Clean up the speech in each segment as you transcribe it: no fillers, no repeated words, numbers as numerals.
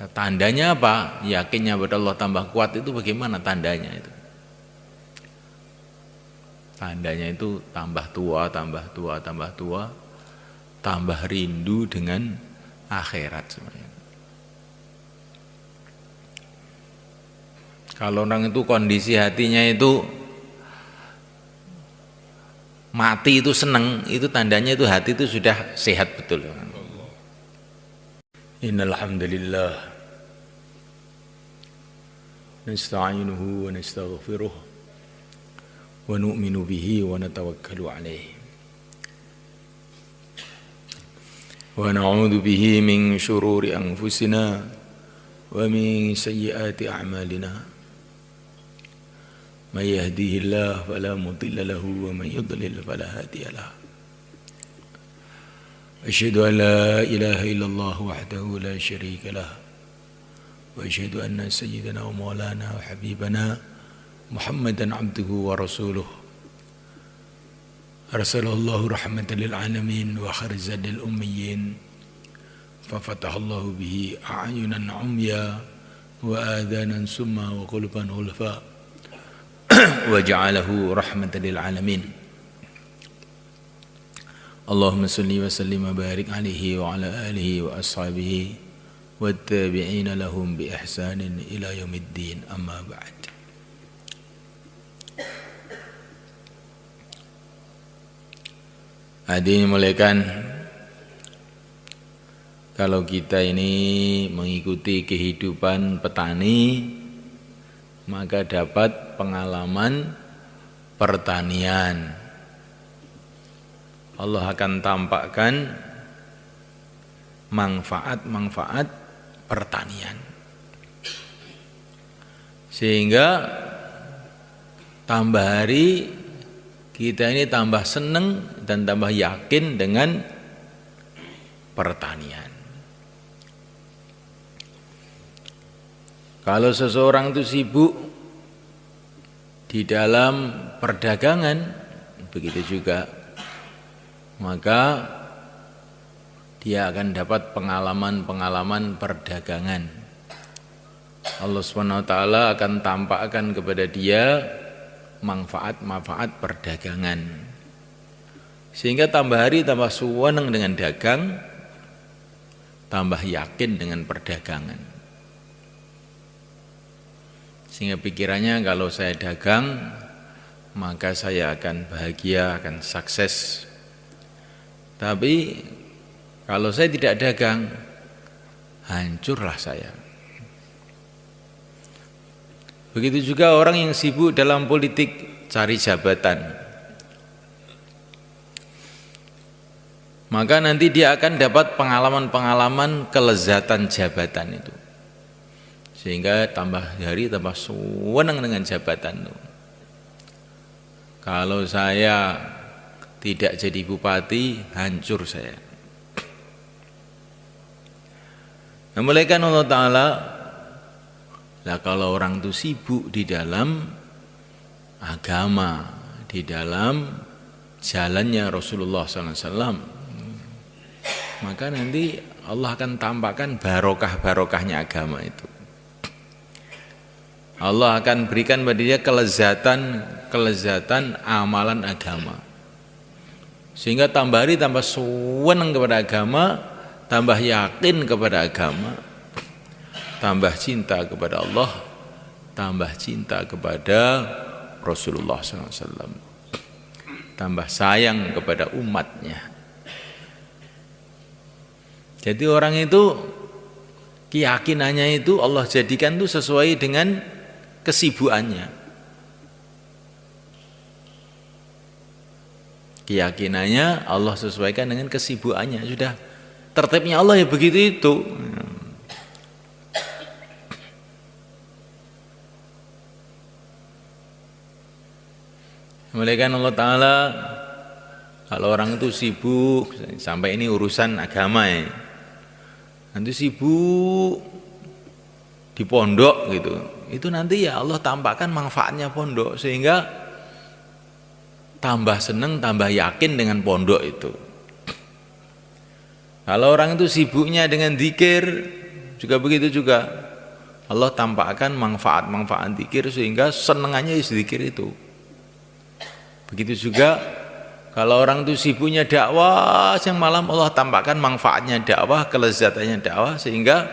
Tandanya apa? Yakinnya pada Allah tambah kuat itu bagaimana tandanya itu? Tandanya itu tambah tua, tambah tua, tambah tua, tambah rindu dengan akhirat sebenarnya. Kalau orang itu kondisi hatinya itu mati itu seneng, itu tandanya itu hati itu sudah sehat betul. Innal hamdalillah nasta'inuhu wa nastaghfiruh wa nu'minu bihi wa natawakkalu alayhi wa na'udzu bihi min shururi anfusina wa min sayyiati a'malina may yahdihillahu fala mudilla lahu wa may yudlil fala hadiya lahu asyhadu an la ilaha illallah wahdahu la syarika lah wa asyhadu anna sayyidana wa maulana wa habibana Muhammadan abduhu wa rasuluh arsalallahu rahmatan lil alamin wa kharzan lil ummiyin fafatahallahu bihi a'yunan umya wa adhanan summa wa quluban ghulfa wa ja'alahu rahmatan lil alamin. Allahumma salli wa sallim wa barik alaihi wa ala alihi wa ashabihi wa tabi'ina lahum bi ihsanin ila yaumiddin, amma ba'd. Hadirin muliakan, kalau kita ini mengikuti kehidupan petani, maka dapat pengalaman pertanian. Allah akan tampakkan manfaat-manfaat pertanian. Sehingga tambah hari kita ini tambah senang dan tambah yakin dengan pertanian. Kalau seseorang itu sibuk di dalam perdagangan, begitu juga, maka dia akan dapat pengalaman-pengalaman perdagangan. Allah SWT akan tampakkan kepada dia manfaat-manfaat perdagangan, sehingga tambah hari tambah suweneng dengan dagang, tambah yakin dengan perdagangan, sehingga pikirannya kalau saya dagang maka saya akan bahagia, akan sukses. Tapi kalau saya tidak dagang, hancurlah saya. Begitu juga orang yang sibuk dalam politik, cari jabatan, maka nanti dia akan dapat pengalaman-pengalaman kelezatan jabatan itu, sehingga tambah hari tambah senang dengan jabatan itu. Kalau saya tidak jadi bupati, hancur saya. Nah, mulaikan Allah Ta'ala, lah kalau orang itu sibuk di dalam agama, di dalam jalannya Rasulullah SAW, maka nanti Allah akan tampakkan barokah-barokahnya agama itu. Allah akan berikan pada dia kelezatan amalan agama, sehingga tambah hari tambah senang kepada agama, tambah yakin kepada agama, tambah cinta kepada Allah, tambah cinta kepada Rasulullah SAW, tambah sayang kepada umatnya. Jadi orang itu keyakinannya itu Allah jadikan itu sesuai dengan kesibukannya. Keyakinannya Allah sesuaikan dengan kesibukannya. Sudah tertibnya Allah ya begitu itu. Mulaikan Allah Ta'ala, kalau orang itu sibuk, sampai ini urusan agama ya, nanti sibuk di pondok gitu, itu nanti ya Allah tampakkan manfaatnya pondok, sehingga tambah seneng, tambah yakin dengan pondok itu. Kalau orang itu sibuknya dengan zikir, Juga begitu juga Allah tampakkan manfaat-manfaat zikir sehingga senengannya zikir itu. Begitu juga kalau orang itu sibuknya dakwah, siang malam Allah tampakkan manfaatnya dakwah, kelezatannya dakwah sehingga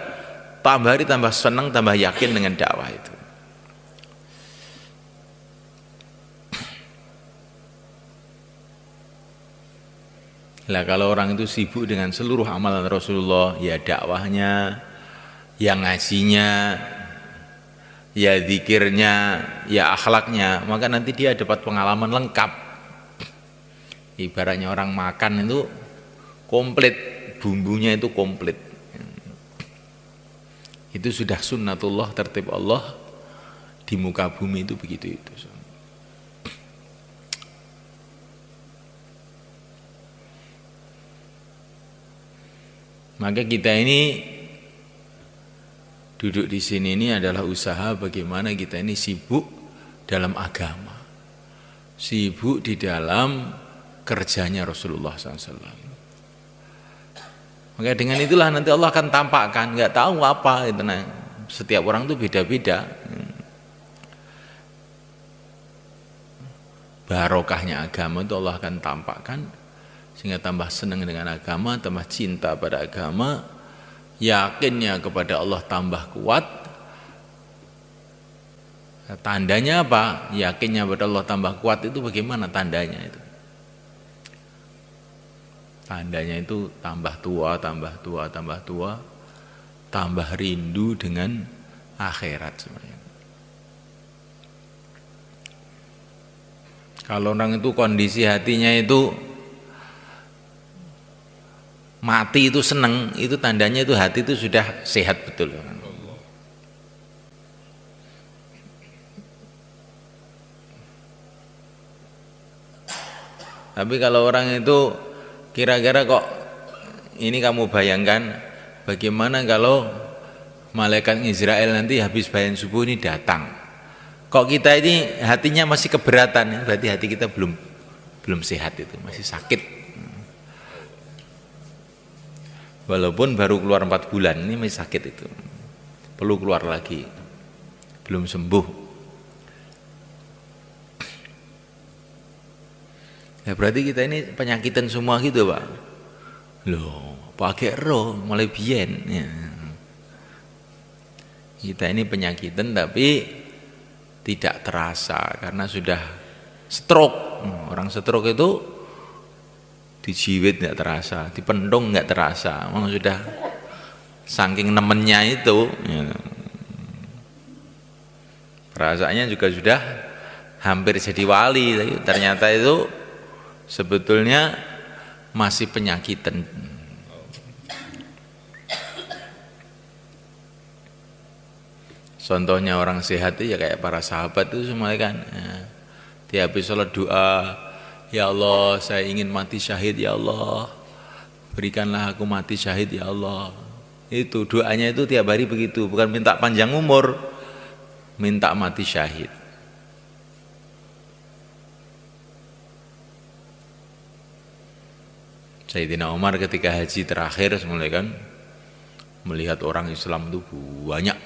tambah hari tambah senang, tambah yakin dengan dakwah itu. Lah kalau orang itu sibuk dengan seluruh amalan Rasulullah, ya dakwahnya, ya ngajinya, ya zikirnya, ya akhlaknya, maka nanti dia dapat pengalaman lengkap. Ibaratnya orang makan itu komplit, bumbunya itu komplit. Itu sudah sunnatullah, tertib Allah di muka bumi itu begitu itu. Maka kita ini duduk di sini ini adalah usaha bagaimana kita ini sibuk dalam agama, sibuk di dalam kerjanya Rasulullah SAW. Maka dengan itulah nanti Allah akan tampakkan, nggak tahu apa itu. Nah, setiap orang itu beda-beda. Barokahnya agama itu Allah akan tampakkan sehingga tambah senang dengan agama, tambah cinta pada agama, yakinnya kepada Allah tambah kuat. Tandanya apa? Yakinnya kepada Allah tambah kuat itu bagaimana tandanya itu? Tandanya itu tambah tua, tambah tua, tambah tua, tambah rindu dengan akhirat sebenarnya. Kalau orang itu kondisi hatinya itu mati itu seneng, itu tandanya itu hati itu sudah sehat betul. Tapi kalau orang itu kira-kira kok ini kamu bayangkan bagaimana kalau malaikat Israel nanti habis bayan subuh ini datang. Kok kita ini hatinya masih keberatan, berarti hati kita belum sehat itu, masih sakit. Walaupun baru keluar 4 bulan, ini masih sakit itu. Perlu keluar lagi. Belum sembuh. Ya berarti kita ini penyakitan semua gitu, Pak. Loh, pakai roh mulai biyen. Ya. Kita ini penyakitan tapi tidak terasa karena sudah stroke. Orang stroke itu dijiwit nggak terasa, dipendung nggak terasa, memang sudah saking nemennya itu, ya. Perasaannya juga sudah hampir jadi wali, tapi ternyata itu sebetulnya masih penyakitan. Contohnya orang sehat itu ya kayak para sahabat itu semua kan, ya. Tiap habis sholat doa, ya Allah, saya ingin mati syahid, ya Allah, berikanlah aku mati syahid, ya Allah. Itu doanya itu tiap hari begitu, bukan minta panjang umur, minta mati syahid. Sayyidina Umar ketika haji terakhir semula kan melihat orang Islam itu banyak,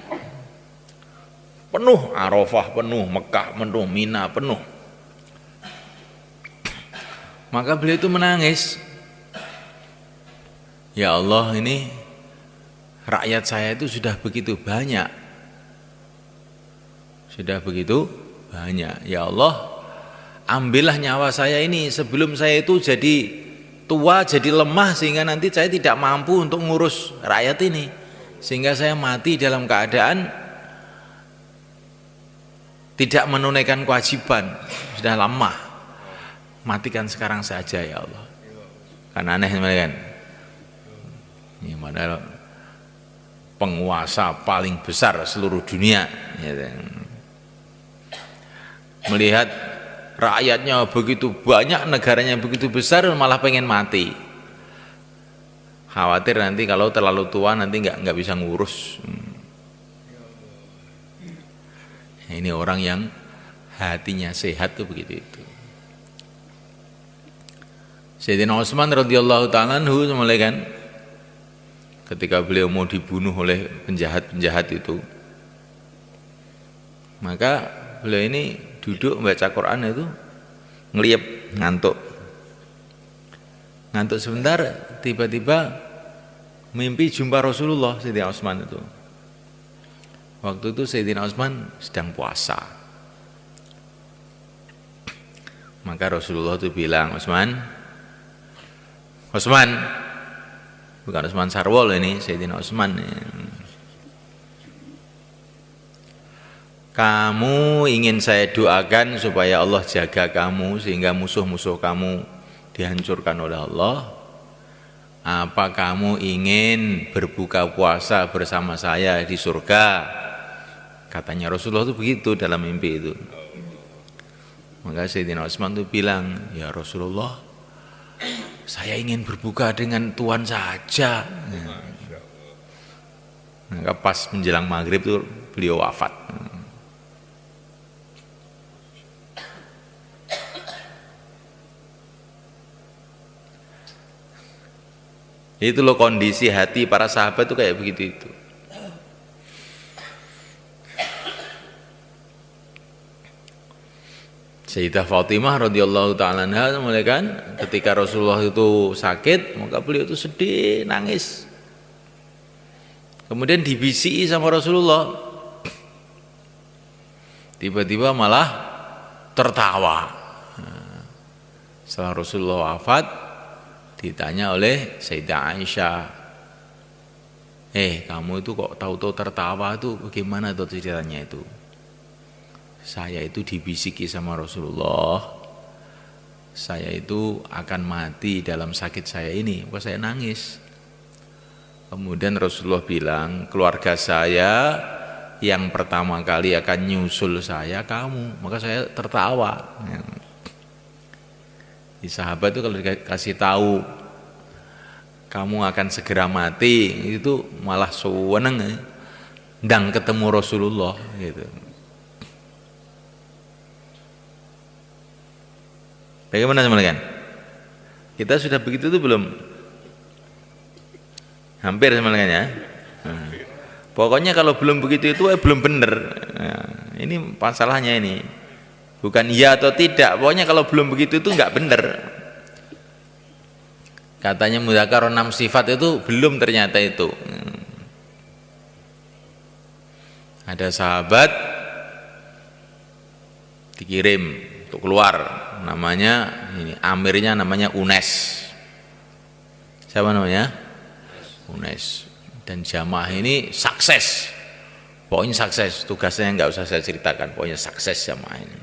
penuh Arafah, penuh Mekah, penuh Mina, penuh. Maka beliau itu menangis. Ya Allah, ini rakyat saya itu sudah begitu banyak. Sudah begitu banyak. Ya Allah, ambillah nyawa saya ini sebelum saya itu jadi tua, jadi lemah sehingga nanti saya tidak mampu untuk ngurus rakyat ini. Sehingga saya mati dalam keadaan tidak menunaikan kewajiban, sudah lama. Matikan sekarang saja ya Allah. Kan aneh kan? Ini padahal penguasa paling besar seluruh dunia, ya. Melihat rakyatnya begitu banyak, negaranya begitu besar, malah pengen mati. Khawatir nanti kalau terlalu tua nanti nggak bisa ngurus. Ini orang yang hatinya sehat tuh begitu itu. Sayyidina Utsman radhiyallahu ta'ala anhu kan ketika beliau mau dibunuh oleh penjahat-penjahat itu. Maka beliau ini duduk membaca Quran itu ngeliep, ngantuk sebentar, tiba-tiba mimpi jumpa Rasulullah. Sayyidina Utsman itu, waktu itu Sayyidina Utsman sedang puasa. Maka Rasulullah itu bilang, Utsman, bukan Utsman Sarwol ini, Sayyidina Utsman, kamu ingin saya doakan supaya Allah jaga kamu sehingga musuh-musuh kamu dihancurkan oleh Allah? Apa kamu ingin berbuka puasa bersama saya di surga? Katanya Rasulullah itu begitu dalam mimpi itu. Maka Sayyidina Utsman itu bilang, ya Rasulullah, saya ingin berbuka dengan Tuhan saja. Maka pas menjelang maghrib itu beliau wafat. Itu loh kondisi hati para sahabat itu kayak begitu itu. Sayyidah Fatimah radhiyallahu taala anha kan ketika Rasulullah itu sakit, maka beliau itu sedih, nangis. Kemudian dibisiki sama Rasulullah. Tiba-tiba malah tertawa. Setelah Rasulullah wafat, ditanya oleh Sayyidah Aisyah, kamu itu kok tahu-tahu tertawa itu bagaimana tuh ceritanya itu? Saya itu dibisiki sama Rasulullah, saya itu akan mati dalam sakit saya ini, maka saya nangis. Kemudian Rasulullah bilang, keluarga saya yang pertama kali akan nyusul saya kamu, maka saya tertawa. Di sahabat itu kalau dikasih tahu kamu akan segera mati, itu malah seneng ndang ketemu Rasulullah gitu. Bagaimana teman-teman? Kita sudah begitu itu belum? Hampir teman-teman ya. Pokoknya kalau belum begitu itu belum benar. Ini masalahnya ini. Bukan iya atau tidak. Pokoknya kalau belum begitu itu enggak benar. Katanya mudzakarah 6 sifat itu belum, ternyata itu. Ada sahabat dikirim untuk keluar, namanya ini amirnya namanya Unes. Siapa namanya? Unes. Dan jamaah ini sukses. Pokoknya sukses, tugasnya enggak usah saya ceritakan, pokoknya sukses jamaah ini.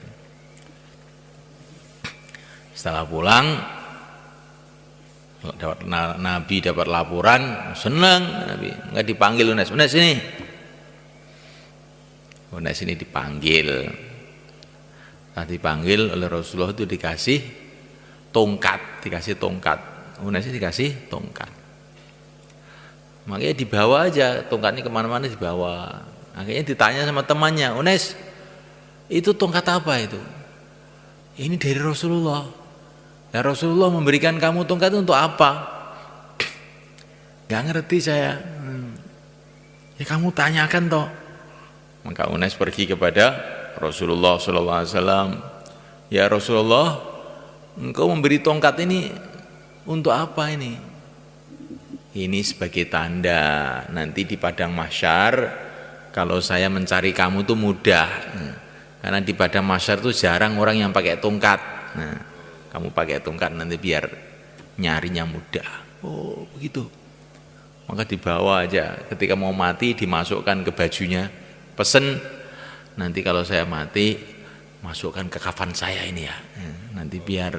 Setelah pulang, Nabi dapat laporan, senang Nabi, nggak dipanggil Unes ini. Unes ini dipanggil. Setelah dipanggil oleh Rasulullah itu dikasih tongkat. Unes ini dikasih tongkat. Makanya dibawa aja, tongkatnya kemana-mana dibawa. Akhirnya ditanya sama temannya, Unes, itu tongkat apa itu? Ini dari Rasulullah. Ya Rasulullah memberikan kamu tongkat untuk apa? Gak ngerti saya. Ya kamu tanyakan toh. Maka Unes pergi kepada Rasulullah SAW. Ya Rasulullah, engkau memberi tongkat ini untuk apa ini? Ini sebagai tanda nanti di padang mahsyar kalau saya mencari kamu tuh mudah. Karena di padang mahsyar tuh jarang orang yang pakai tongkat. Nah, kamu pakai tongkat nanti biar nyarinya mudah. Oh begitu. Maka dibawa aja, ketika mau mati dimasukkan ke bajunya, pesen nanti kalau saya mati masukkan ke kafan saya ini ya, nanti biar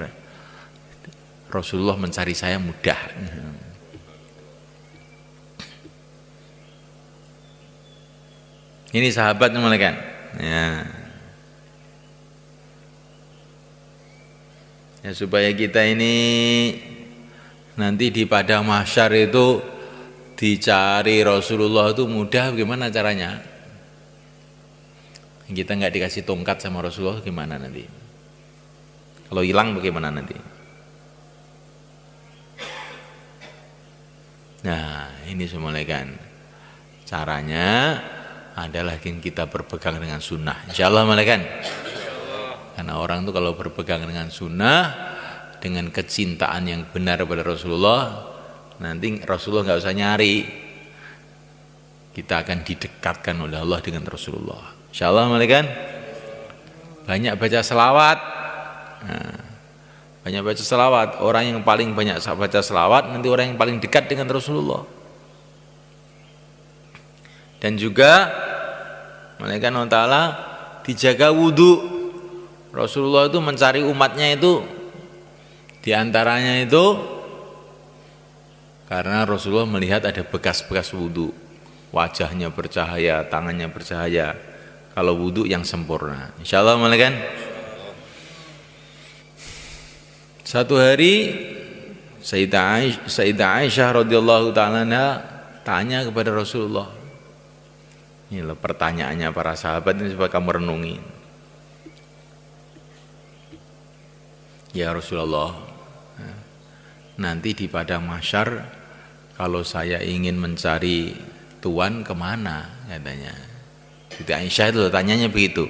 Rasulullah mencari saya mudah. Ini sahabat kan ya. Ya supaya kita ini nanti di padang mahsyar itu dicari Rasulullah itu mudah, gimana caranya? Kita nggak dikasih tongkat sama Rasulullah gimana nanti? Kalau hilang bagaimana nanti? Nah, ini semuanya kan caranya adalah kita berpegang dengan sunnah. Insyaallah malaikan. Karena orang itu kalau berpegang dengan sunnah, dengan kecintaan yang benar pada Rasulullah, nanti Rasulullah nggak usah nyari. Kita akan didekatkan oleh Allah dengan Rasulullah. Insyaallah malaikan. Banyak baca selawat. Nah, banyak baca selawat. Orang yang paling banyak baca selawat nanti orang yang paling dekat dengan Rasulullah. Dan juga malaikat Allah Ta'ala dijaga wudhu. Rasulullah itu mencari umatnya itu diantaranya itu karena Rasulullah melihat ada bekas-bekas wudhu, wajahnya bercahaya, tangannya bercahaya kalau wudhu yang sempurna. Insyaallah malaikat. Satu hari Sayyidah Aisyah radhiyallahu ta'ala tanya kepada Rasulullah. Inilah pertanyaannya para sahabat ini supaya kamu renungi. Ya Rasulullah, nanti di padang mahsyar kalau saya ingin mencari Tuhan kemana katanya. Siti Aisyah itu tanyanya begitu.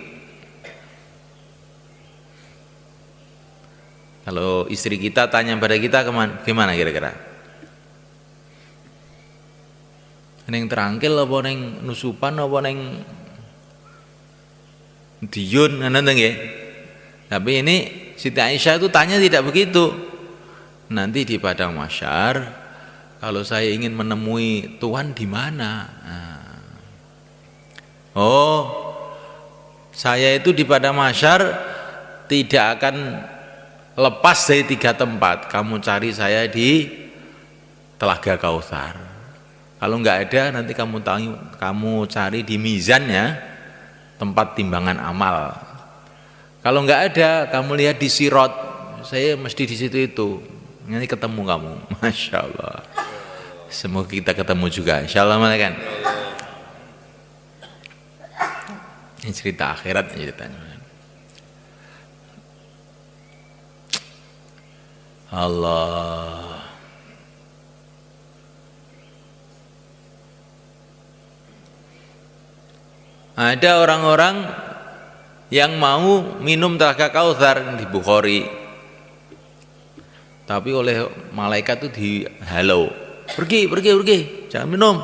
Kalau istri kita tanya pada kita kemana, gimana kira-kira? Neng terangkil apa neng nusupan apa neng diyun nanti nggih. Tapi ini Siti Aisyah itu tanya tidak begitu. Nanti di padang mahsyar kalau saya ingin menemui Tuhan di mana? Nah. Oh, saya itu di padang mahsyar tidak akan lepas dari 3 tempat. Kamu cari saya di Telaga Kautsar. Kalau enggak ada nanti kamu cari di mizannya, tempat timbangan amal. Kalau enggak ada kamu lihat di Sirat. Saya mesti di situ itu. Nanti ketemu kamu. Masya Allah. Semoga kita ketemu juga. Insyaallah malaikat. Ini cerita akhirat ceritanya. Allah. Ada orang-orang yang mau minum Telaga Kautsar di Bukhari, tapi oleh malaikat itu dihalau, pergi, jangan minum.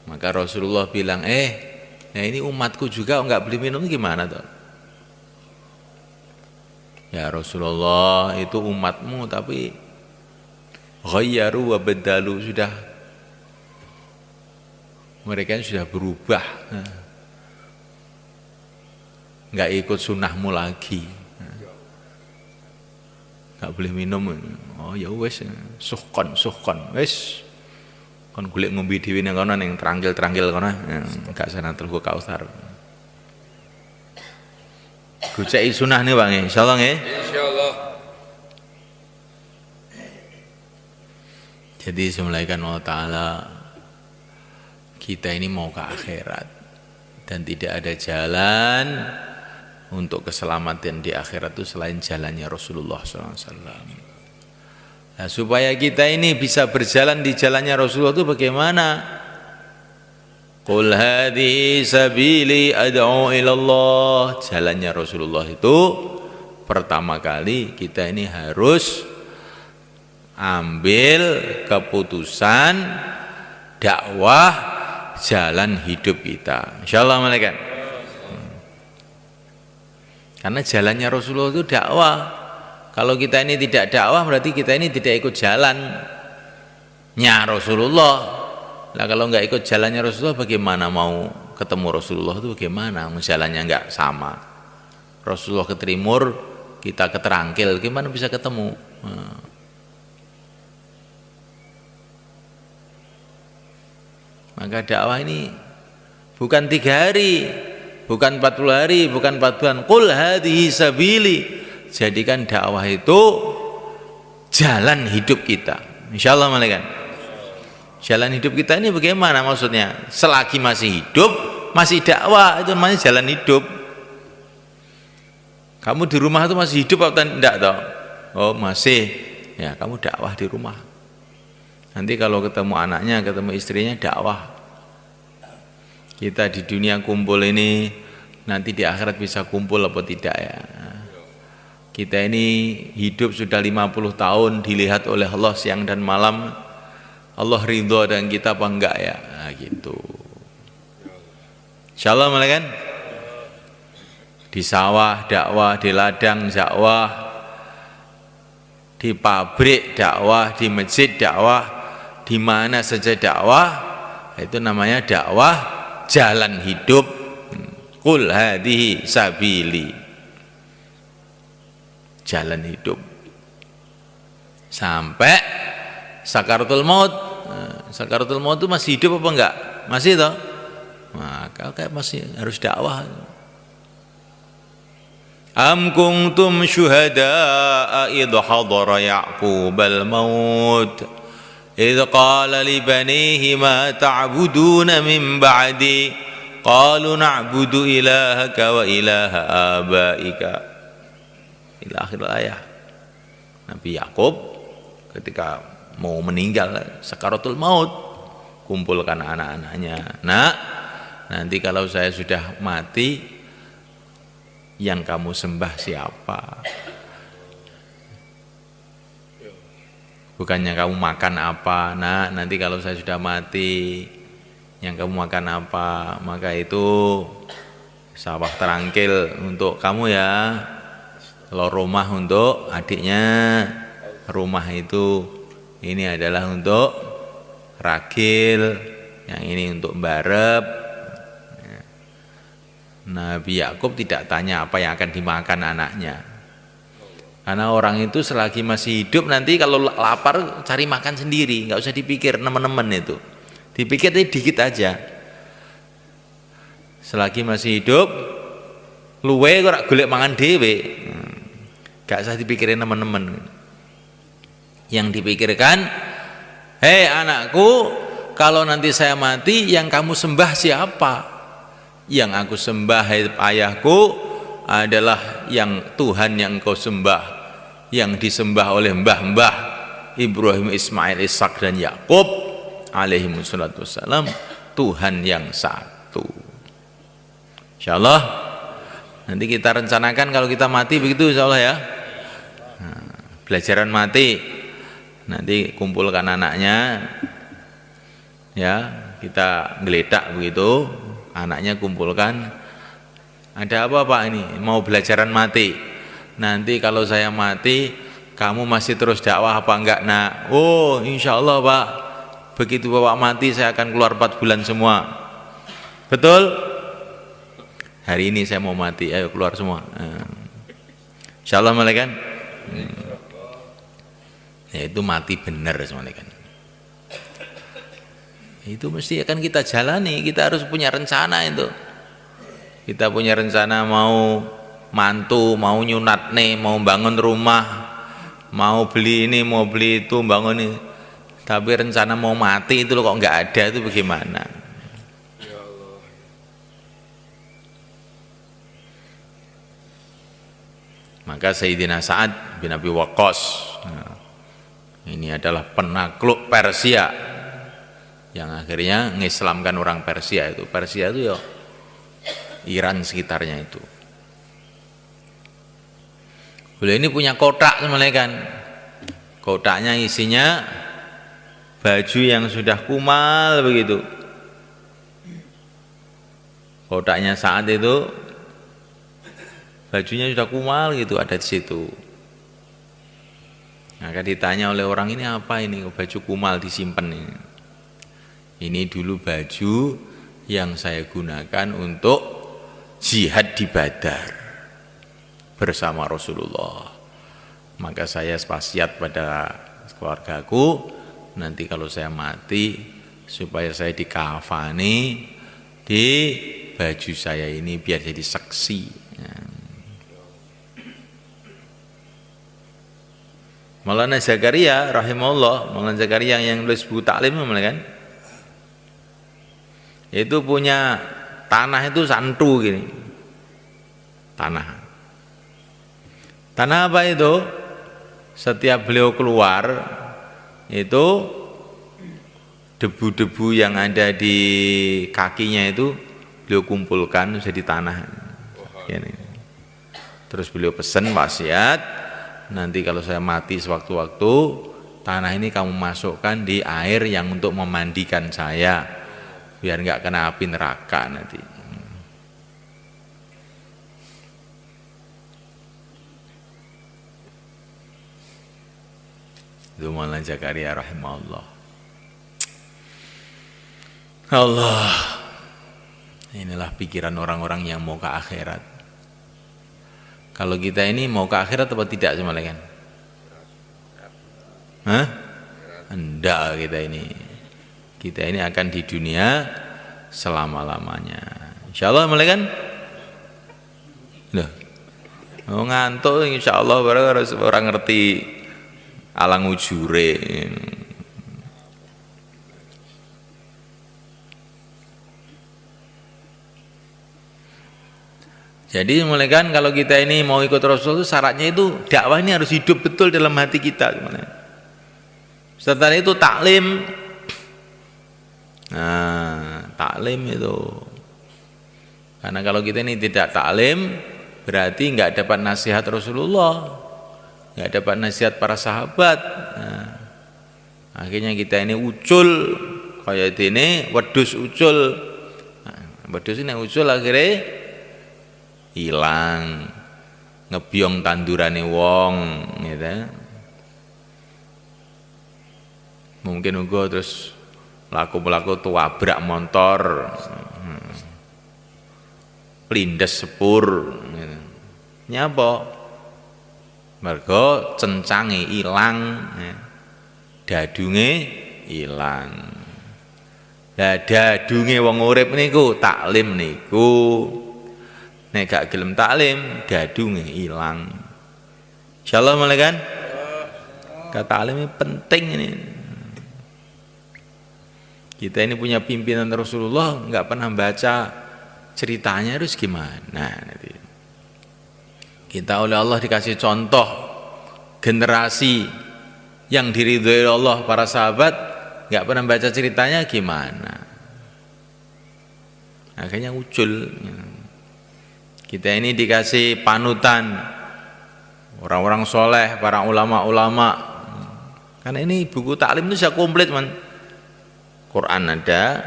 Maka Rasulullah bilang, nah ini umatku juga enggak boleh minum, gimana toh? Ya Rasulullah, itu umatmu tapi ghayyaru wa badalu, mereka sudah berubah, nggak ikut sunnahmu lagi, nggak boleh minum. Oh ya wes, suhkon wes, kon golek ngombe dhewe nang kono ning tranggil kono, gak sana Telaga Kautsar. Goceki sunah nih Bang, insyaallah nggih. Insyaallah. Jadi semulaikan Allah Ta'ala, kita ini mau ke akhirat dan tidak ada jalan untuk keselamatan di akhirat itu selain jalannya Rasulullah SAW. Nah, supaya kita ini bisa berjalan di jalannya Rasulullah itu bagaimana? Qul hadhihi sabili ad'u ilallah. Jalannya Rasulullah itu pertama kali kita ini harus ambil keputusan dakwah jalan hidup kita. Insyaallah malaikat. Karena jalannya Rasulullah itu dakwah. Kalau kita ini tidak dakwah berarti kita ini tidak ikut jalannya Rasulullah. Nah kalau nggak ikut jalannya Rasulullah bagaimana mau ketemu Rasulullah itu bagaimana? Jalannya nggak sama. Rasulullah ke Timur, kita ke Terangkil, gimana bisa ketemu? Maka dakwah ini bukan 3 hari, bukan 40 hari, bukan 4 bulan. Qul hadhihi sabili. Jadikan dakwah itu jalan hidup kita. Insyaallah malaikat. Jalan hidup kita ini bagaimana maksudnya? Selagi masih hidup, masih dakwah, itu namanya jalan hidup. Kamu di rumah itu masih hidup atau tidak toh? Oh masih, ya kamu dakwah di rumah. Nanti kalau ketemu anaknya, ketemu istrinya, dakwah. Kita di dunia kumpul ini, nanti di akhirat bisa kumpul apa tidak ya. Kita ini hidup sudah 50 tahun, dilihat oleh Allah siang dan malam. Allah ridho dengan kita apa enggak ya? Nah, gitu. Insyaallah kan? Di sawah dakwah, di ladang dakwah, di pabrik dakwah, di masjid dakwah, di mana saja dakwah, itu namanya dakwah jalan hidup. Qul hadhihi sabili, jalan hidup sampai sakaratul maut. Sakaratul maut itu masih hidup apa enggak? Masih toh? Maka kayak masih harus dakwah. Am kuntum syuhada'a idh hadara Ya'qubal maut idh qala li banihi ma ta'buduna min ba'di qalu na'budu ilahaka wa ilaha abaika ila akhir ayat. Nabi Yakub ketika mau meninggal sakaratul maut, kumpulkan anak-anaknya. Nah, nanti kalau saya sudah mati, yang kamu sembah siapa? Bukannya kamu makan apa? Nah, nanti kalau saya sudah mati, yang kamu makan apa? Maka itu sawah terangkil untuk kamu ya. Kalau rumah untuk adiknya, rumah itu ini adalah untuk ragil, yang ini untuk barep. Nabi Yakub tidak tanya apa yang akan dimakan anaknya, karena orang itu selagi masih hidup nanti kalau lapar cari makan sendiri, nggak usah dipikir teman-teman itu, dipikir dikit aja. Selagi masih hidup, luwe kok golek mangan dhewe, nggak usah dipikirin teman-teman. Yang dipikirkan, hei anakku, kalau nanti saya mati, yang kamu sembah siapa? Yang aku sembah, hai ayahku, adalah yang Tuhan yang engkau sembah, yang disembah oleh mbah-mbah Ibrahim, Ismail, Ishak dan Yakub alaihi wassalatu wassalam, Tuhan yang satu. Insyaallah nanti kita rencanakan kalau kita mati begitu, insyaallah ya. Pelajaran mati. Nanti kumpulkan anaknya, ya kita geledak begitu, anaknya kumpulkan. Ada apa Pak ini? Mau belajaran mati. Nanti kalau saya mati, kamu masih terus dakwah apa enggak? Nah, oh insya Allah Pak, begitu Bapak mati saya akan keluar 4 bulan semua. Betul? Hari ini saya mau mati, ayo keluar semua. Insya Allah malaikat. Ya itu mati benar semuanya kan. Itu mesti akan kita jalani, kita harus punya rencana itu. Kita punya rencana mau mantu, mau nyunat nih, mau bangun rumah, mau beli ini, mau beli itu, bangun ini. Tapi rencana mau mati itu loh kok nggak ada, itu bagaimana? Ya Allah. Maka Sayyidina Sa'ad bin Abi Waqqas, ini adalah penakluk Persia yang akhirnya mengislamkan orang Persia itu. Persia itu ya Iran sekitarnya itu. Beliau ini punya kotak sebenarnya kan. Kotaknya isinya baju yang sudah kumal begitu. Kotaknya saat itu bajunya sudah kumal gitu, ada di situ. Maka ditanya oleh orang, ini apa ini baju kumal disimpan ini? Ini dulu baju yang saya gunakan untuk jihad di Badar bersama Rasulullah. Maka saya wasiat pada keluargaku, nanti kalau saya mati supaya saya dikafani di baju saya ini biar jadi saksi. Maulana Zakaria rahimahullah, Maulana Zakaria yang nulis buku taklim kan, itu punya tanah itu santu gini, tanah apa itu? Setiap beliau keluar itu debu-debu yang ada di kakinya itu beliau kumpulkan jadi tanah. Terus beliau pesan wasiat, nanti kalau saya mati sewaktu-waktu, tanah ini kamu masukkan di air yang untuk memandikan saya, biar nggak kena api neraka nanti. Itu Maulana Zakaria rahimahullah. Allah, inilah pikiran orang-orang yang mau ke akhirat. Kalau kita ini mau ke akhirat atau tidak semuanya kan? Hah? Enggak kita ini. Kita ini akan di dunia selama-lamanya. Insyaallah mulai kan? Loh. Mau ngantuk insyaallah orang ngerti alang ujure. Jadi mulai kan kalau kita ini mau ikut Rasul itu syaratnya itu dakwah ini harus hidup betul dalam hati kita. Setelah itu taklim. Nah, taklim itu. Karena kalau kita ini tidak taklim, berarti nggak dapat nasihat Rasulullah, nggak dapat nasihat para sahabat. Nah, akhirnya kita ini ucul kayak ini, wedus ucul. Nah, wedus ini ucul akhirnya hilang, ngebyong tandurane wong, gitu. Mungkin uga terus laku-laku tuwabrak motor, plindes sepur, gitu. Nyapa? Mergo cencange ilang, dadunge ilang. Lah dadunge wong urip niku taklim niku. Nek gak gelem taklim, dadunge ilang. Insyaallah mulai kan? Kata alim ini penting ini. Kita ini punya pimpinan Rasulullah, nggak pernah baca ceritanya harus gimana nanti. Kita oleh Allah dikasih contoh generasi yang diridhoi Allah, para sahabat nggak pernah baca ceritanya gimana. Akhirnya ucul. Kita ini dikasih panutan orang-orang soleh, para ulama-ulama. Karena ini buku taklim itu sudah komplit man. Quran ada,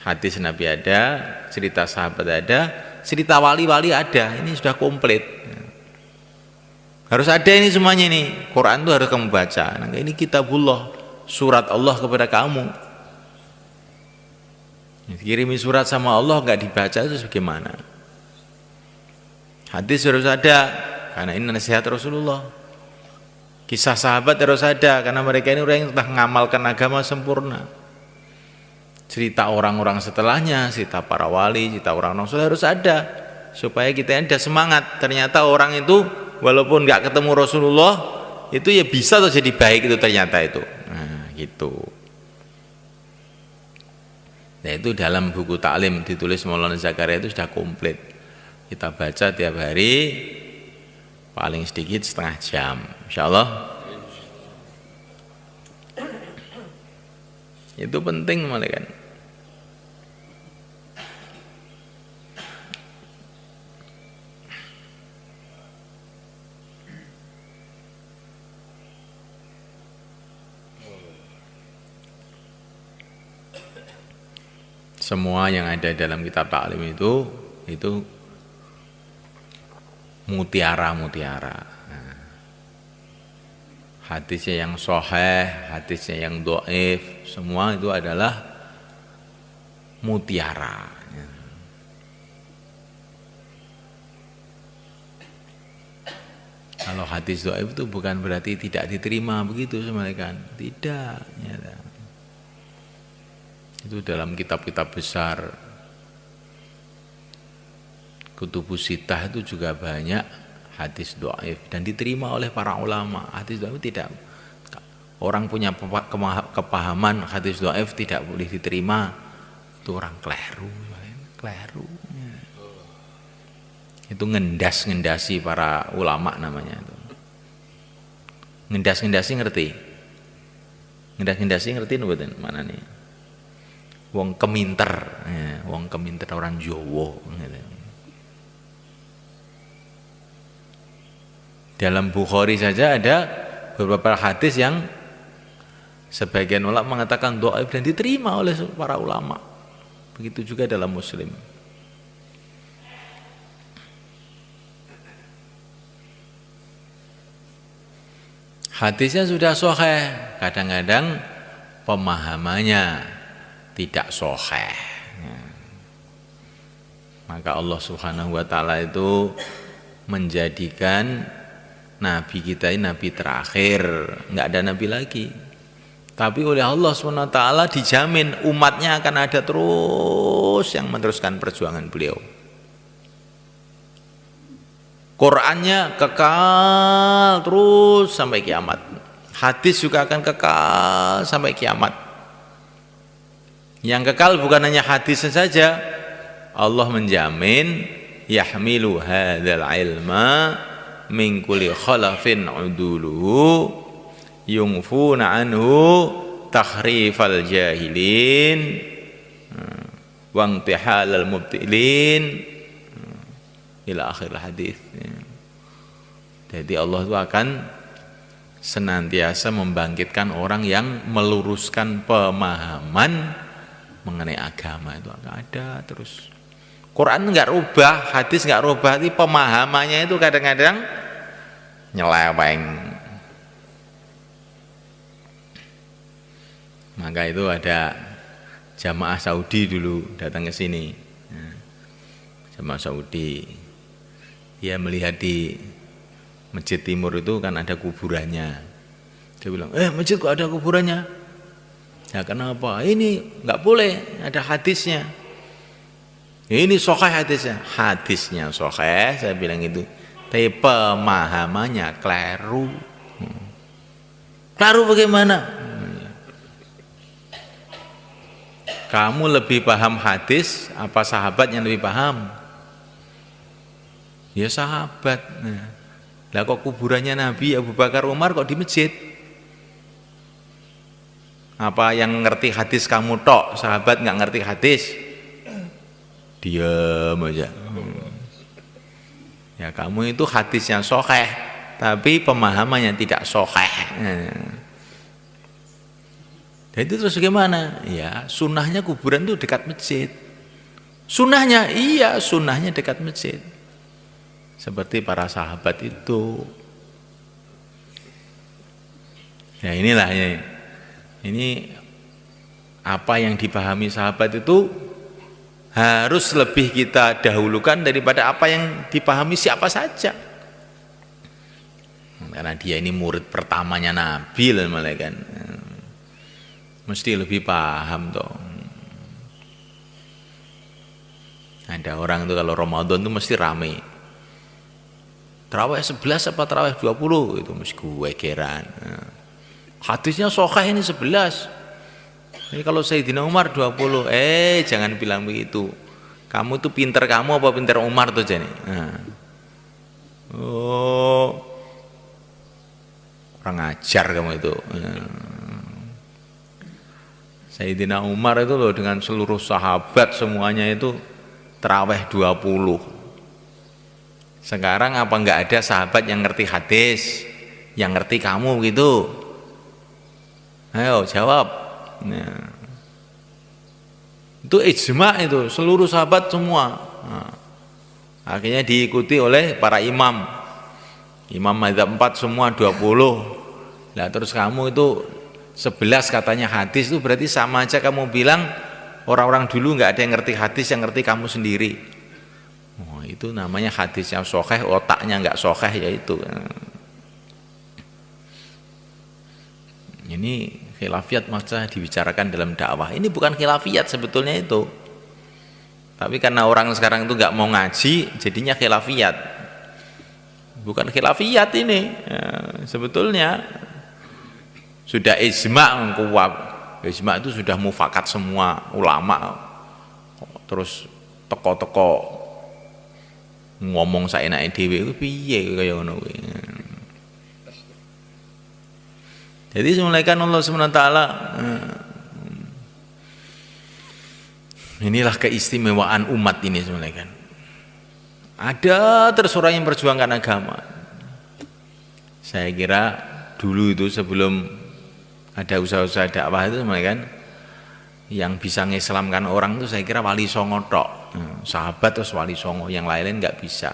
hadis Nabi ada, cerita sahabat ada, cerita wali-wali ada. Ini sudah komplit. Harus ada ini semuanya ini. Quran itu harus kamu baca. Nah, ini kitabullah, surat Allah kepada kamu. Kirimi surat sama Allah nggak dibaca itu bagaimana? Hadis harus ada karena ini nasihat Rasulullah. Kisah sahabat harus ada karena mereka ini orang yang telah mengamalkan agama sempurna. Cerita orang-orang setelahnya, cerita para wali, cerita orang-orang soleh harus ada supaya kita ada semangat. Ternyata orang itu walaupun nggak ketemu Rasulullah itu ya bisa tuh jadi baik itu ternyata itu. Nah, gitu. Nah, itu dalam buku taklim ditulis Maulana Zakaria itu sudah komplit. Kita baca tiap hari paling sedikit setengah jam, insyaallah. Itu penting malah kan. Semua yang ada dalam kitab taklim itu mutiara-mutiara. Nah, hadisnya yang sahih, hadisnya yang dhaif, semua itu adalah mutiara. Kalau hadis dhaif itu bukan berarti tidak diterima begitu sebenarnya kan? Tidak. Ya. Itu dalam kitab-kitab besar. Kutubus Sittah itu juga banyak hadis dhaif dan diterima oleh para ulama. Hadis dhaif tidak, orang punya kepahaman hadis dhaif tidak boleh diterima, itu orang keliru. Itu ngendasi para ulama namanya itu. Ngendasi ngerti? Ngendas-ngendasi ngerti mboten manane? Wong keminter, ya, wong keminter orang Jawa gitu. Dalam Bukhari saja ada beberapa hadis yang sebagian ulama mengatakan dhaif dan diterima oleh para ulama. Begitu juga dalam Muslim. Hadisnya sudah sahih, kadang-kadang pemahamannya tidak sahih. Maka Allah Subhanahu wa taala itu menjadikan nabi kita ini nabi terakhir, enggak ada nabi lagi. Tapi oleh Allah Subhanahu wa taala dijamin umatnya akan ada terus yang meneruskan perjuangan beliau. Qurannya kekal terus sampai kiamat. Hadis juga akan kekal sampai kiamat. Yang kekal bukan hanya hadisnya saja. Allah menjamin yahmilu hadzal ilma min kulli khalafin uduluhu yungfuna anhu takhrifal jahilin wa intihalal mubtilin ila akhir hadis. Jadi Allah itu akan senantiasa membangkitkan orang yang meluruskan pemahaman mengenai agama, itu akan ada terus. Quran enggak rubah, hadis enggak rubah, tapi pemahamannya itu kadang-kadang nyeleweng. Maka itu ada jamaah Saudi dulu datang ke sini. Jamaah Saudi, dia melihat di Masjid Timur itu kan ada kuburannya. Dia bilang, masjid kok ada kuburannya? Ya kenapa? Ini enggak boleh, ada hadisnya. Ini sahih hadisnya. Hadisnya sahih, saya bilang itu. Tapi pemahamannya keliru. Keliru bagaimana? Kamu lebih paham hadis apa sahabat yang lebih paham? Ya sahabat. Lah kok kuburannya Nabi Abu Bakar Umar kok di masjid? Apa yang ngerti hadis kamu tok, sahabat nggak ngerti hadis? Diam aja. Ya kamu itu hadisnya sahih, tapi pemahamannya tidak sahih. Dan itu terus gimana? Ya sunnahnya kuburan itu dekat masjid. Sunnahnya iya, sunnahnya dekat masjid. Seperti para sahabat itu. Ya inilah ini apa yang dipahami sahabat itu harus lebih kita dahulukan daripada apa yang dipahami siapa saja. Karena dia ini murid pertamanya Nabi lah malaikat. Mesti lebih paham toh. Ada orang itu kalau Ramadan itu mesti rame. Tarawih 11 apa tarawih 20 itu mesti gue geran. Hadisnya sahih ini 11. Jadi kalau Sayyidina Umar 20, jangan bilang begitu. Kamu tuh pinter kamu apa pinter Umar tuh jadi. Oh, kurang ajar kamu itu. Sayyidina Umar itu loh dengan seluruh sahabat semuanya itu tarawih 20. Sekarang apa enggak ada sahabat yang ngerti hadis, yang ngerti kamu gitu? Ayo jawab. Nah, itu ijma itu seluruh sahabat semua. Nah, akhirnya diikuti oleh para imam. Imam mazhab 4 semua 20. Lah terus kamu itu 11 katanya hadis itu berarti sama aja kamu bilang orang-orang dulu nggak ada yang ngerti hadis, yang ngerti kamu sendiri. Oh, itu namanya hadis yang sahih, otaknya nggak sahih ya itu. Ini khilafiyat masa dibicarakan dalam dakwah. Ini bukan khilafiyat sebetulnya itu. Tapi karena orang sekarang itu nggak mau ngaji, jadinya khilafiyat. Bukan khilafiyat ini. Ya, sebetulnya sudah ijma' kuat. Ijma' itu sudah mufakat semua ulama. Terus teko-teko ngomong saenake dhewe piye kaya ngono kuwi. Jadi semulaikan Allah SWT, inilah keistimewaan umat ini semulaikan. Ada terus orang yang perjuangkan agama. Saya kira dulu itu sebelum ada usaha-usaha dakwah itu semulaikan, yang bisa ngislamkan orang itu saya kira Wali Songo tok, sahabat terus Wali Songo, yang lain-lain nggak bisa.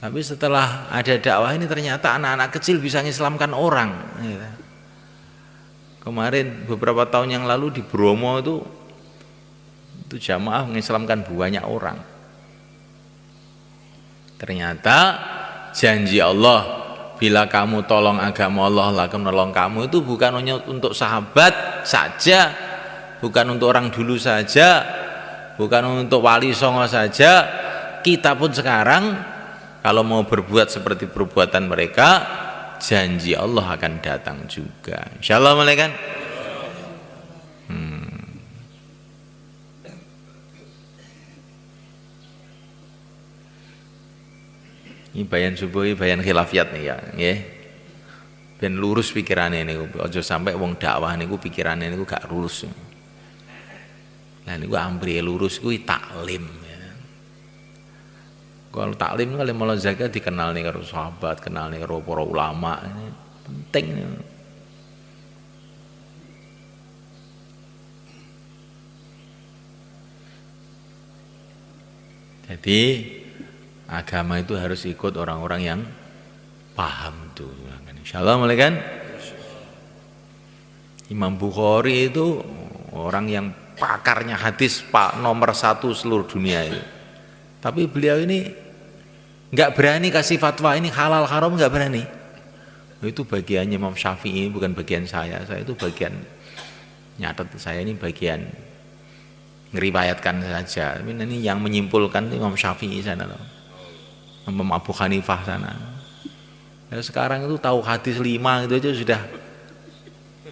Tapi setelah ada dakwah ini ternyata anak-anak kecil bisa ngislamkan orang. Kemarin beberapa tahun yang lalu di Bromo itu jamaah mengislamkan banyak orang. Ternyata janji Allah, bila kamu tolong agama Allah akan menolong kamu, itu bukan hanya untuk sahabat saja, bukan untuk orang dulu saja, bukan untuk Wali Songo saja. Kita pun sekarang kalau mau berbuat seperti perbuatan mereka, janji Allah akan datang juga. Insyaallah malaikat. Ini bayan subuh, ini bayan khilafiyat nih ya, nggih. Ben lurus pikirannya niku, aja sampai wong dakwah niku pikirannya niku gak lurus. Lah niku amri lurus kuwi taklim ya. Kalau taklim kali malah zakat dikenal nih karo sahabat, kenal nih karo para ulama, ini penting. Jadi agama itu harus ikut orang-orang yang paham tuh. Insyaallah mulai kan. Imam Bukhari itu orang yang pakarnya hadis nomor 1 seluruh dunia itu. Tapi beliau ini nggak berani kasih fatwa ini halal haram, nggak berani. Itu bagiannya Imam Syafi'i, bukan bagian saya. Saya itu bagian nyatet, saya ini bagian ngeriwayatkan saja. Tapi ini yang menyimpulkan Imam Syafi'i sana loh. Imam Abu Hanifah sana. Ya, sekarang itu tahu hadis 5 itu aja sudah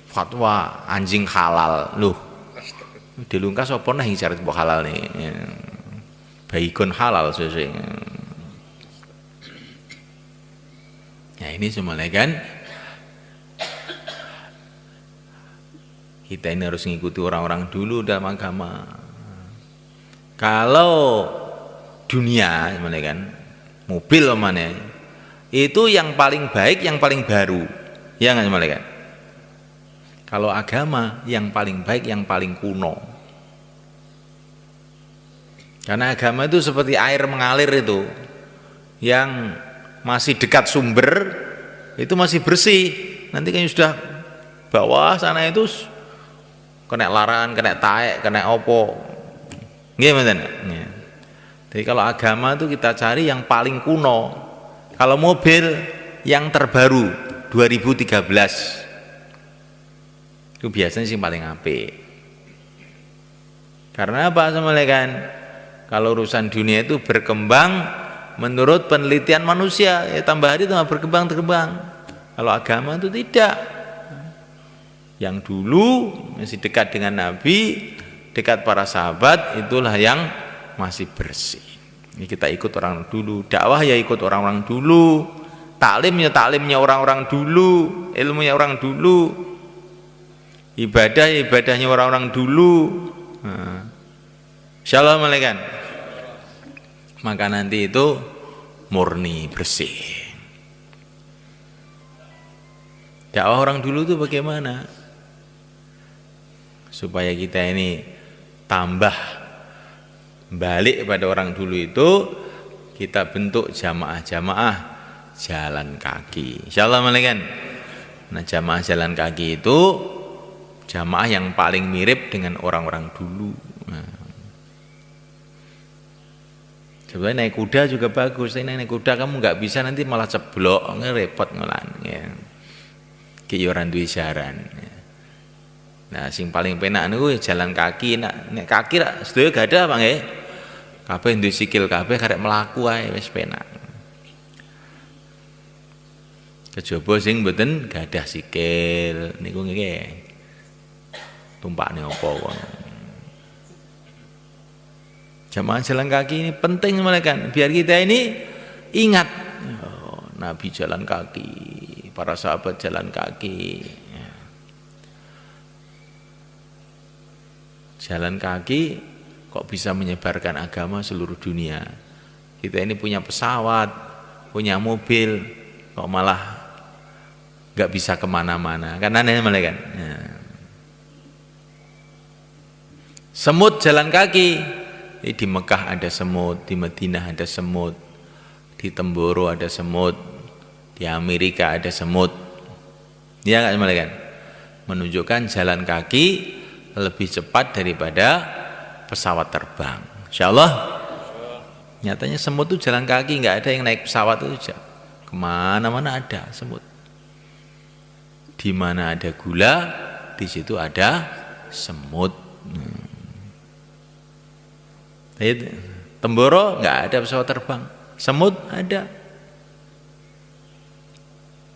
fatwa anjing halal loh. Dilungkas apa nah yang syarat halal nih? Ya. Baikun halal sesuai. Ya ini semuanya kan kita ini harus mengikuti orang-orang dulu dalam agama. Kalau dunia semuanya kan mobil mana itu yang paling baik, yang paling baru, ya nggak semuanya kan? Kalau agama yang paling baik, yang paling kuno. Karena agama itu seperti air mengalir itu, yang masih dekat sumber itu masih bersih. Nanti kan sudah bawah sana itu kena larangan, kena taek, kena opo. Gimana? Jadi kalau agama itu kita cari yang paling kuno. Kalau mobil yang terbaru 2013 itu biasanya sih paling apik. Karena apa semuanya kan? Kalau urusan dunia itu berkembang menurut penelitian manusia, ya tambah hari tambah berkembang. Kalau agama itu tidak. Yang dulu masih dekat dengan Nabi, dekat para sahabat, itulah yang masih bersih. Ini kita ikut orang dulu, dakwah ya ikut orang-orang dulu, taklim ya taklimnya orang-orang dulu, ilmunya orang dulu, ibadah ya ibadahnya orang-orang dulu. Insyaallah malaikat. Maka nanti itu murni bersih. Dakwah orang dulu itu bagaimana? Supaya kita ini tambah balik pada orang dulu itu, kita bentuk jamaah-jamaah jalan kaki. Insyaallah malaikat. Nah, jamaah jalan kaki itu jamaah yang paling mirip dengan orang-orang dulu. Sebenarnya naik kuda juga bagus. Naik kuda kamu nggak bisa nanti malah ceblok, repot ngelan. Ya. Kiyoran duwe jaran. Ya. Nah, sing paling penak niku jalan kaki. Nek kaki rak sedaya gadah Bang nggih. Kabeh duwe sikil kabeh karek mlaku ae wis penak. Kejaba sing mboten gadah sikil niku nggih. Tumpakne apa kono. Jamaah jalan kaki ini penting malaikat, biar kita ini ingat Nabi jalan kaki, para sahabat jalan kaki. Jalan kaki kok bisa menyebarkan agama seluruh dunia. Kita ini punya pesawat, punya mobil, kok malah nggak bisa kemana-mana. Kan aneh malah kan. Semut jalan kaki. Di Mekah ada semut, di Madinah ada semut, di Temboro ada semut, di Amerika ada semut. Ya nggak malah kan? Menunjukkan jalan kaki lebih cepat daripada pesawat terbang. Insyaallah. Nyatanya semut itu jalan kaki, nggak ada yang naik pesawat itu. Kemana-mana ada semut. Di mana ada gula, di situ ada semut. Temboro nggak ada pesawat terbang, semut ada.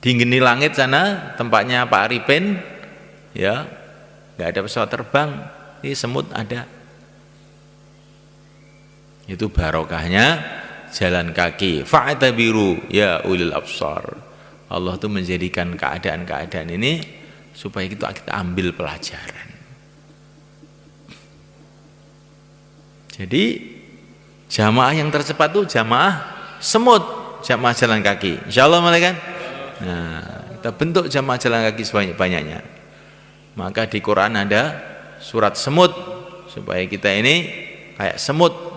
Di Geni Langit sana tempatnya Pak Arifin, ya nggak ada pesawat terbang, ini semut ada. Itu barokahnya jalan kaki. Fa'tabiru ya ulil absar. Allah tuh menjadikan keadaan-keadaan ini supaya kita ambil pelajaran. Jadi jamaah yang tercepat tuh jamaah semut, jamaah jalan kaki. Insyaallah malaikat. Nah, kita bentuk jamaah jalan kaki sebanyak-banyaknya. Maka di Quran ada surat semut supaya kita ini kayak semut.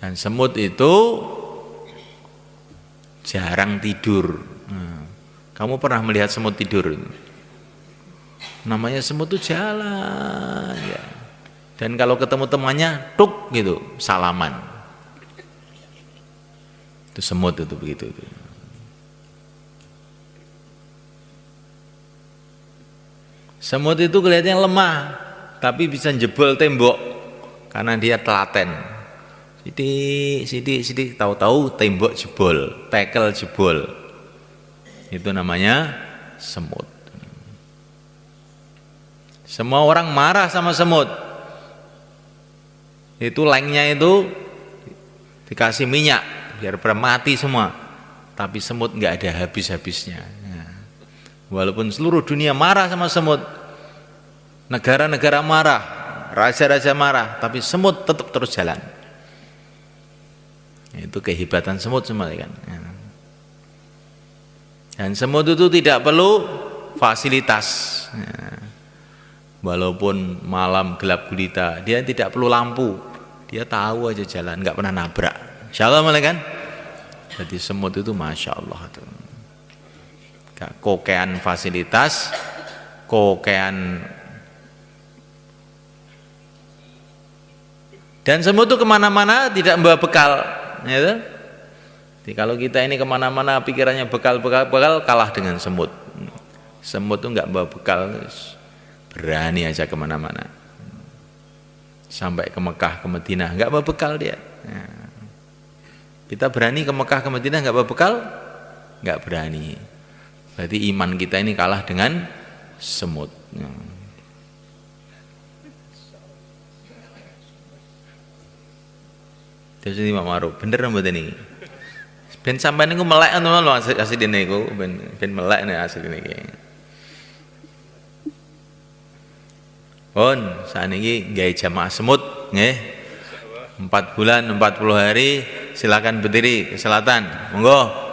Dan semut itu jarang tidur. Kamu pernah melihat semut tidur? Namanya semut itu jalan ya. Dan kalau ketemu temannya tuk gitu, salaman. Itu semut itu begitu itu. Semut itu kelihatannya lemah, tapi bisa jebol tembok karena dia telaten. Sidik tahu-tahu tembok jebol, tekel jebol. Itu namanya semut. Semua orang marah sama semut. Itu lengnya itu dikasih minyak biar mati semua. Tapi semut nggak ada habis-habisnya. Walaupun seluruh dunia marah sama semut, negara-negara marah, raja-raja marah, tapi semut tetap terus jalan. Itu kehebatan semut semua kan. Dan semut itu tidak perlu fasilitas. Walaupun malam gelap gulita, dia tidak perlu lampu. Dia tahu aja jalan, nggak pernah nabrak. Insyaallah malah kan. Jadi semut itu masya Allah tuh. Kokean fasilitas, kokean. Dan semut itu kemana-mana tidak membawa bekal, ya. Jadi kalau kita ini kemana-mana pikirannya bekal kalah dengan semut. Semut itu nggak bawa bekal, berani aja kemana-mana. Sampai ke Mekah, ke Madinah nggak bawa bekal dia. Kita berani ke Mekah, ke Madinah nggak bawa bekal, nggak berani. Berarti iman kita ini kalah dengan semut. Terus ini Mak Maruf, bener mbak ini. Ben sampai niku melek teman lo asli dene niku, ben melek nih asli niki. Saat ini gawe jamaah semut, nggih. 4 bulan 40 hari, silakan berdiri ke selatan. Monggo.